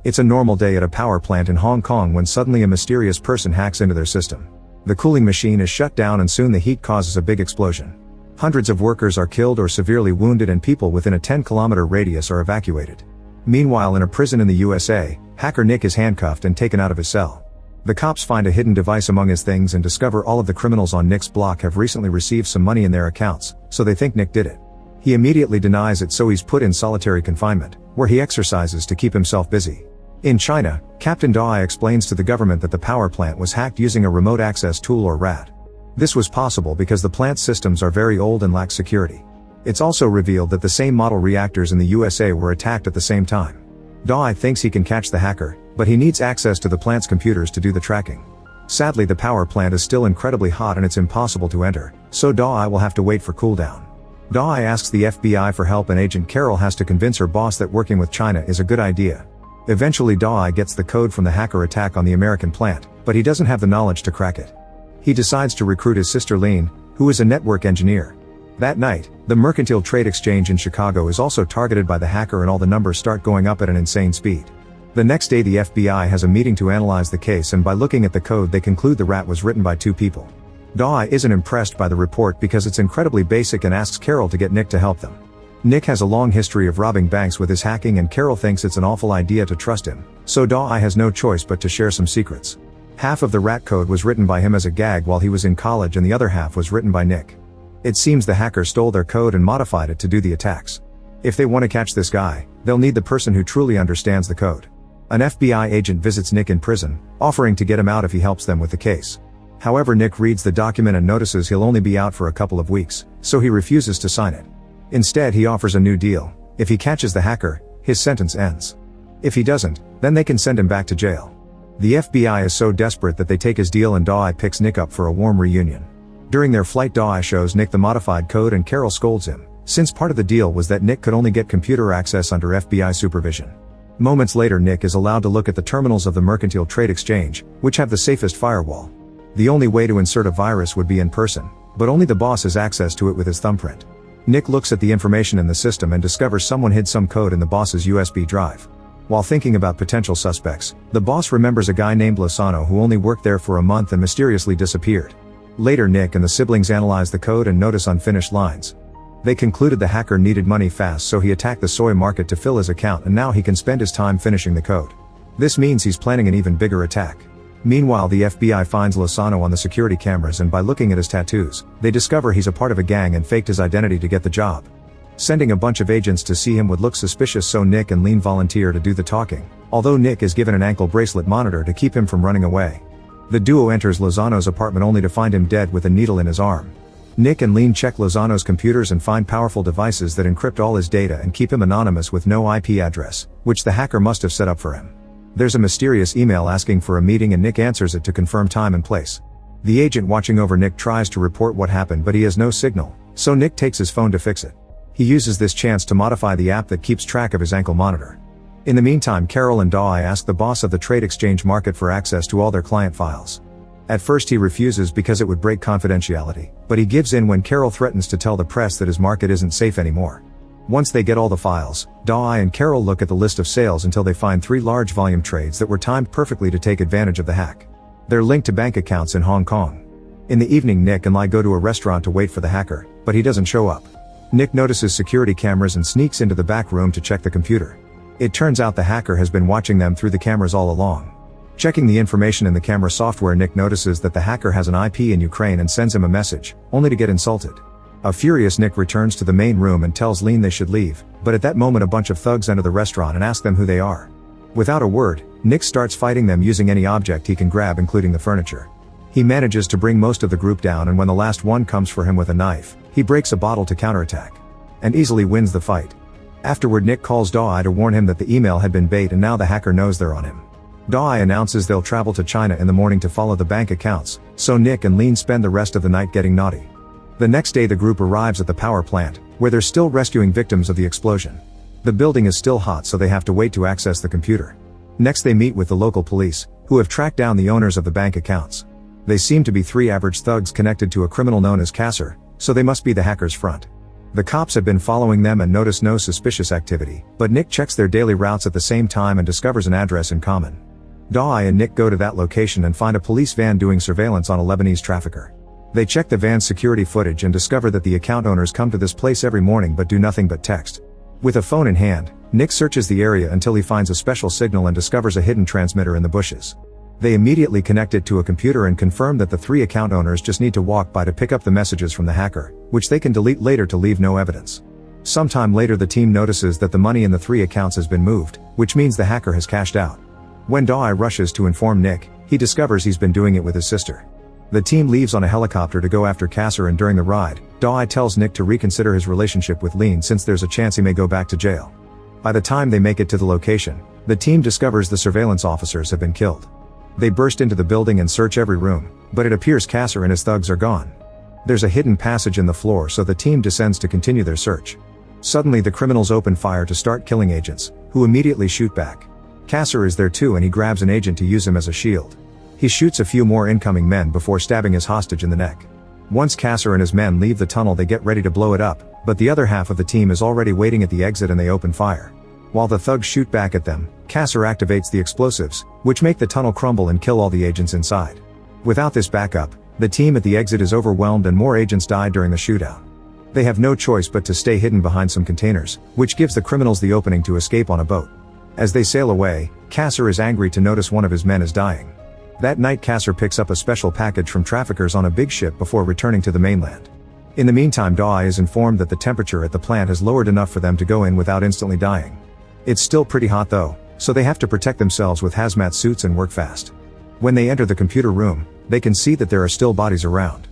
It's a normal day at a power plant in Hong Kong when suddenly a mysterious person hacks into their system. The cooling machine is shut down and soon the heat causes a big explosion. Hundreds of workers are killed or severely wounded and people within a 10-kilometer radius are evacuated. Meanwhile, in a prison in the USA, hacker Nick is handcuffed and taken out of his cell. The cops find a hidden device among his things and discover all of the criminals on Nick's block have recently received some money in their accounts, so they think Nick did it. He immediately denies it, so he's put in solitary confinement, where he exercises to keep himself busy. In China, Captain Dai explains to the government that the power plant was hacked using a remote access tool or RAT. This was possible because the plant's systems are very old and lack security. It's also revealed that the same model reactors in the USA were attacked at the same time. Dai thinks he can catch the hacker, but he needs access to the plant's computers to do the tracking. Sadly, the power plant is still incredibly hot and it's impossible to enter, so Dai will have to wait for cooldown. Dai asks the FBI for help and Agent Carol has to convince her boss that working with China is a good idea. Eventually Dai gets the code from the hacker attack on the American plant, but he doesn't have the knowledge to crack it. He decides to recruit his sister Lene, who is a network engineer. That night, the Mercantile Trade Exchange in Chicago is also targeted by the hacker and all the numbers start going up at an insane speed. The next day the FBI has a meeting to analyze the case and by looking at the code they conclude the RAT was written by two people. Dai isn't impressed by the report because it's incredibly basic and asks Carol to get Nick to help them. Nick has a long history of robbing banks with his hacking and Carol thinks it's an awful idea to trust him, so Dai has no choice but to share some secrets. Half of the RAT code was written by him as a gag while he was in college and the other half was written by Nick. It seems the hacker stole their code and modified it to do the attacks. If they want to catch this guy, they'll need the person who truly understands the code. An FBI agent visits Nick in prison, offering to get him out if he helps them with the case. However, Nick reads the document and notices he'll only be out for a couple of weeks, so he refuses to sign it. Instead, he offers a new deal. If he catches the hacker, his sentence ends. If he doesn't, then they can send him back to jail. The FBI is so desperate that they take his deal and Dai picks Nick up for a warm reunion. During their flight, Dai shows Nick the modified code and Carol scolds him, since part of the deal was that Nick could only get computer access under FBI supervision. Moments later, Nick is allowed to look at the terminals of the Mercantile Trade Exchange, which have the safest firewall. The only way to insert a virus would be in person, but only the boss has access to it with his thumbprint. Nick looks at the information in the system and discovers someone hid some code in the boss's USB drive. While thinking about potential suspects, the boss remembers a guy named Lozano who only worked there for a month and mysteriously disappeared. Later, Nick and the siblings analyze the code and notice unfinished lines. They concluded the hacker needed money fast, so he attacked the soy market to fill his account and now he can spend his time finishing the code. This means he's planning an even bigger attack. Meanwhile, the FBI finds Lozano on the security cameras and by looking at his tattoos, they discover he's a part of a gang and faked his identity to get the job. Sending a bunch of agents to see him would look suspicious, so Nick and Lene volunteer to do the talking, although Nick is given an ankle bracelet monitor to keep him from running away. The duo enters Lozano's apartment only to find him dead with a needle in his arm. Nick and Lene check Lozano's computers and find powerful devices that encrypt all his data and keep him anonymous with no IP address, which the hacker must have set up for him. There's a mysterious email asking for a meeting and Nick answers it to confirm time and place. The agent watching over Nick tries to report what happened, but he has no signal, so Nick takes his phone to fix it. He uses this chance to modify the app that keeps track of his ankle monitor. In the meantime, Carol and Dai ask the boss of the trade exchange market for access to all their client files. At first he refuses because it would break confidentiality, but he gives in when Carol threatens to tell the press that his market isn't safe anymore. Once they get all the files, Dai and Carol look at the list of sales until they find 3 large volume trades that were timed perfectly to take advantage of the hack. They're linked to bank accounts in Hong Kong. In the evening, Nick and Lai go to a restaurant to wait for the hacker, but he doesn't show up. Nick notices security cameras and sneaks into the back room to check the computer. It turns out the hacker has been watching them through the cameras all along. Checking the information in the camera software, Nick notices that the hacker has an IP in Ukraine and sends him a message, only to get insulted. A furious Nick returns to the main room and tells Lene they should leave, but at that moment a bunch of thugs enter the restaurant and ask them who they are. Without a word, Nick starts fighting them using any object he can grab, including the furniture. He manages to bring most of the group down, and when the last one comes for him with a knife, he breaks a bottle to counterattack. And easily wins the fight. Afterward, Nick calls Dai to warn him that the email had been bait and now the hacker knows they're on him. Dai announces they'll travel to China in the morning to follow the bank accounts, so Nick and Lene spend the rest of the night getting naughty. The next day the group arrives at the power plant, where they're still rescuing victims of the explosion. The building is still hot, so they have to wait to access the computer. Next they meet with the local police, who have tracked down the owners of the bank accounts. They seem to be 3 average thugs connected to a criminal known as Kasser, so they must be the hacker's front. The cops have been following them and notice no suspicious activity, but Nick checks their daily routes at the same time and discovers an address in common. Dai and Nick go to that location and find a police van doing surveillance on a Lebanese trafficker. They check the van's security footage and discover that the account owners come to this place every morning but do nothing but text. With a phone in hand, Nick searches the area until he finds a special signal and discovers a hidden transmitter in the bushes. They immediately connect it to a computer and confirm that the 3 account owners just need to walk by to pick up the messages from the hacker, which they can delete later to leave no evidence. Sometime later the team notices that the money in the 3 accounts has been moved, which means the hacker has cashed out. When Dai rushes to inform Nick, he discovers he's been doing it with his sister. The team leaves on a helicopter to go after Kasser, and during the ride, Dai tells Nick to reconsider his relationship with Lean since there's a chance he may go back to jail. By the time they make it to the location, the team discovers the surveillance officers have been killed. They burst into the building and search every room, but it appears Kasser and his thugs are gone. There's a hidden passage in the floor, so the team descends to continue their search. Suddenly the criminals open fire to start killing agents, who immediately shoot back. Kasser is there too and he grabs an agent to use him as a shield. He shoots a few more incoming men before stabbing his hostage in the neck. Once Kasser and his men leave the tunnel they get ready to blow it up, but the other half of the team is already waiting at the exit and they open fire. While the thugs shoot back at them, Kasser activates the explosives, which make the tunnel crumble and kill all the agents inside. Without this backup, the team at the exit is overwhelmed and more agents die during the shootout. They have no choice but to stay hidden behind some containers, which gives the criminals the opening to escape on a boat. As they sail away, Kasser is angry to notice one of his men is dying. That night Kasser picks up a special package from traffickers on a big ship before returning to the mainland. In the meantime Dai is informed that the temperature at the plant has lowered enough for them to go in without instantly dying. It's still pretty hot though, so they have to protect themselves with hazmat suits and work fast. When they enter the computer room, they can see that there are still bodies around.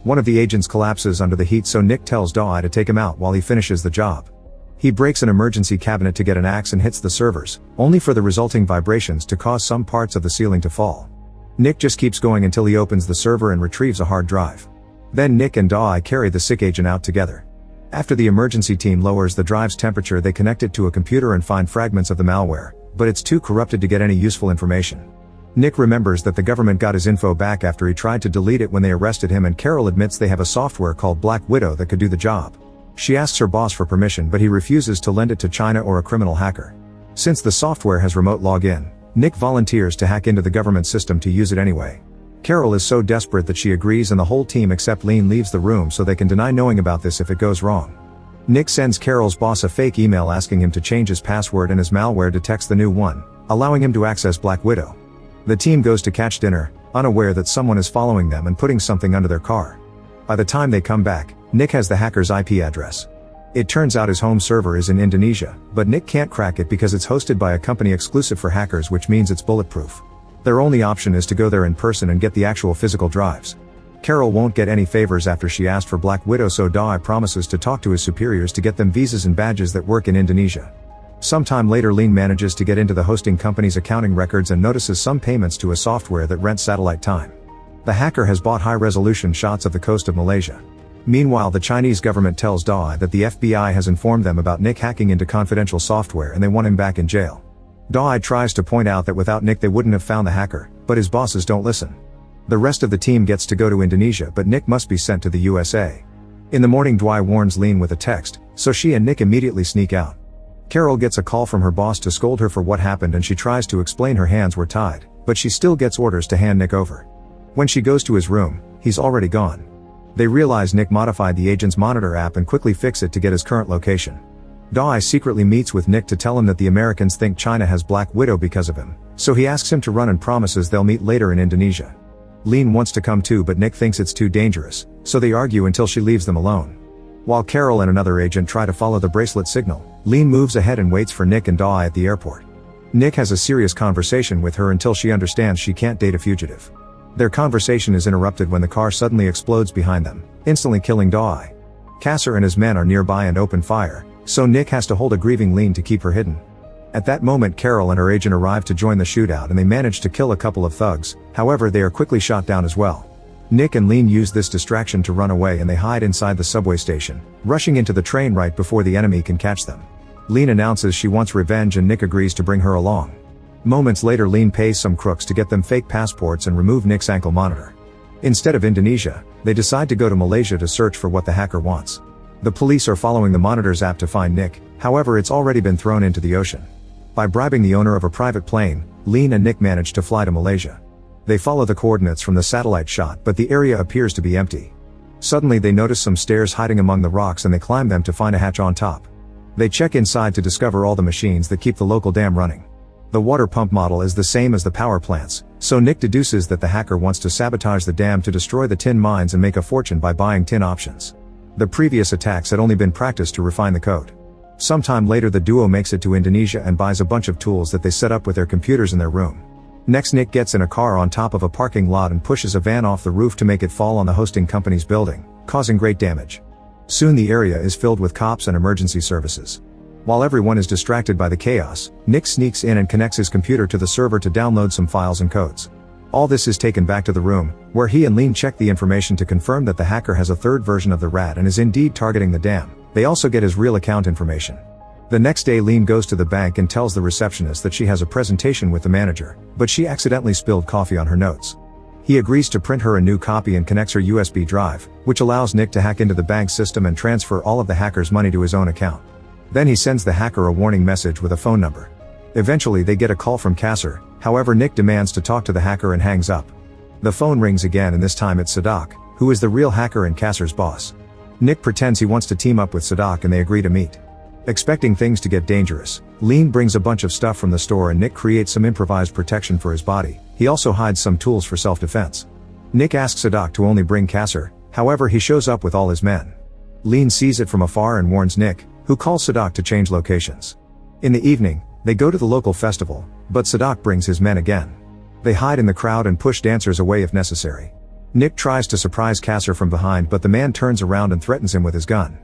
One of the agents collapses under the heat, so Nick tells Dai to take him out while he finishes the job. He breaks an emergency cabinet to get an axe and hits the servers, only for the resulting vibrations to cause some parts of the ceiling to fall. Nick just keeps going until he opens the server and retrieves a hard drive. Then Nick and Dai carry the sick agent out together. After the emergency team lowers the drive's temperature, they connect it to a computer and find fragments of the malware, but it's too corrupted to get any useful information. Nick remembers that the government got his info back after he tried to delete it when they arrested him, and Carol admits they have a software called Black Widow that could do the job. She asks her boss for permission, but he refuses to lend it to China or a criminal hacker. Since the software has remote login, Nick volunteers to hack into the government system to use it anyway. Carol is so desperate that she agrees, and the whole team except Lean leaves the room so they can deny knowing about this if it goes wrong. Nick sends Carol's boss a fake email asking him to change his password, and his malware detects the new one, allowing him to access Black Widow. The team goes to catch dinner, unaware that someone is following them and putting something under their car. By the time they come back, Nick has the hacker's IP address. It turns out his home server is in Indonesia, but Nick can't crack it because it's hosted by a company exclusive for hackers, which means it's bulletproof. Their only option is to go there in person and get the actual physical drives. Carol won't get any favors after she asked for Black Widow, so Dai promises to talk to his superiors to get them visas and badges that work in Indonesia. Sometime later Lean manages to get into the hosting company's accounting records and notices some payments to a software that rents satellite time. The hacker has bought high-resolution shots of the coast of Malaysia. Meanwhile, the Chinese government tells Dai that the FBI has informed them about Nick hacking into confidential software and they want him back in jail. Dai tries to point out that without Nick they wouldn't have found the hacker, but his bosses don't listen. The rest of the team gets to go to Indonesia, but Nick must be sent to the USA. In the morning Dai warns Lean with a text, so she and Nick immediately sneak out. Carol gets a call from her boss to scold her for what happened, and she tries to explain her hands were tied, but she still gets orders to hand Nick over. When she goes to his room, he's already gone. They realize Nick modified the agent's monitor app and quickly fix it to get his current location. Dai secretly meets with Nick to tell him that the Americans think China has Black Widow because of him, so he asks him to run and promises they'll meet later in Indonesia. Lean wants to come too, but Nick thinks it's too dangerous, so they argue until she leaves them alone. While Carol and another agent try to follow the bracelet signal, Lean moves ahead and waits for Nick and Dai at the airport. Nick has a serious conversation with her until she understands she can't date a fugitive. Their conversation is interrupted when the car suddenly explodes behind them, instantly killing Dai. Kasser and his men are nearby and open fire, so Nick has to hold a grieving Lean to keep her hidden. At that moment Carol and her agent arrive to join the shootout and they manage to kill a couple of thugs, however they are quickly shot down as well. Nick and Lean use this distraction to run away and they hide inside the subway station, rushing into the train right before the enemy can catch them. Lean announces she wants revenge and Nick agrees to bring her along. Moments later Lean pays some crooks to get them fake passports and remove Nick's ankle monitor. Instead of Indonesia, they decide to go to Malaysia to search for what the hacker wants. The police are following the Monitor's app to find Nick, however it's already been thrown into the ocean. By bribing the owner of a private plane, Lean and Nick manage to fly to Malaysia. They follow the coordinates from the satellite shot but the area appears to be empty. Suddenly they notice some stairs hiding among the rocks and they climb them to find a hatch on top. They check inside to discover all the machines that keep the local dam running. The water pump model is the same as the power plants, so Nick deduces that the hacker wants to sabotage the dam to destroy the tin mines and make a fortune by buying tin options. The previous attacks had only been practiced to refine the code. Sometime later the duo makes it to Indonesia and buys a bunch of tools that they set up with their computers in their room. Next Nick gets in a car on top of a parking lot and pushes a van off the roof to make it fall on the hosting company's building, causing great damage. Soon the area is filled with cops and emergency services. While everyone is distracted by the chaos, Nick sneaks in and connects his computer to the server to download some files and codes. All this is taken back to the room, where he and Lean check the information to confirm that the hacker has a third version of the rat and is indeed targeting the dam. They also get his real account information. The next day Lean goes to the bank and tells the receptionist that she has a presentation with the manager, but she accidentally spilled coffee on her notes. He agrees to print her a new copy and connects her USB drive, which allows Nick to hack into the bank system and transfer all of the hacker's money to his own account. Then he sends the hacker a warning message with a phone number. Eventually they get a call from Kasser, however Nick demands to talk to the hacker and hangs up. The phone rings again and this time it's Sadak, who is the real hacker and Kasser's boss. Nick pretends he wants to team up with Sadak and they agree to meet. Expecting things to get dangerous, Lean brings a bunch of stuff from the store and Nick creates some improvised protection for his body. He also hides some tools for self-defense. Nick asks Sadak to only bring Kasser, however he shows up with all his men. Lean sees it from afar and warns Nick, who calls Sadak to change locations. In the evening, they go to the local festival, but Sadak brings his men again. They hide in the crowd and push dancers away if necessary. Nick tries to surprise Kasser from behind but the man turns around and threatens him with his gun.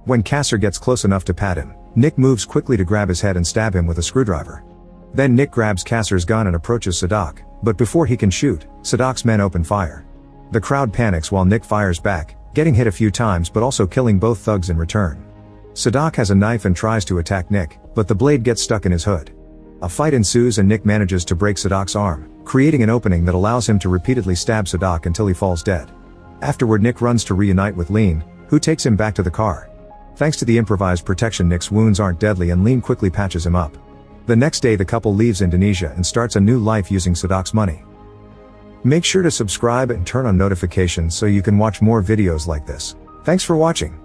When Kasser gets close enough to pat him, Nick moves quickly to grab his head and stab him with a screwdriver. Then Nick grabs Kasser's gun and approaches Sadak, but before he can shoot, Sadak's men open fire. The crowd panics while Nick fires back, getting hit a few times but also killing both thugs in return. Sadak has a knife and tries to attack Nick, but the blade gets stuck in his hood. A fight ensues and Nick manages to break Sadak's arm, creating an opening that allows him to repeatedly stab Sadak until he falls dead. Afterward Nick runs to reunite with Lean, who takes him back to the car. Thanks to the improvised protection Nick's wounds aren't deadly and Lean quickly patches him up. The next day the couple leaves Indonesia and starts a new life using Sadak's money. Make sure to subscribe and turn on notifications so you can watch more videos like this. Thanks for watching.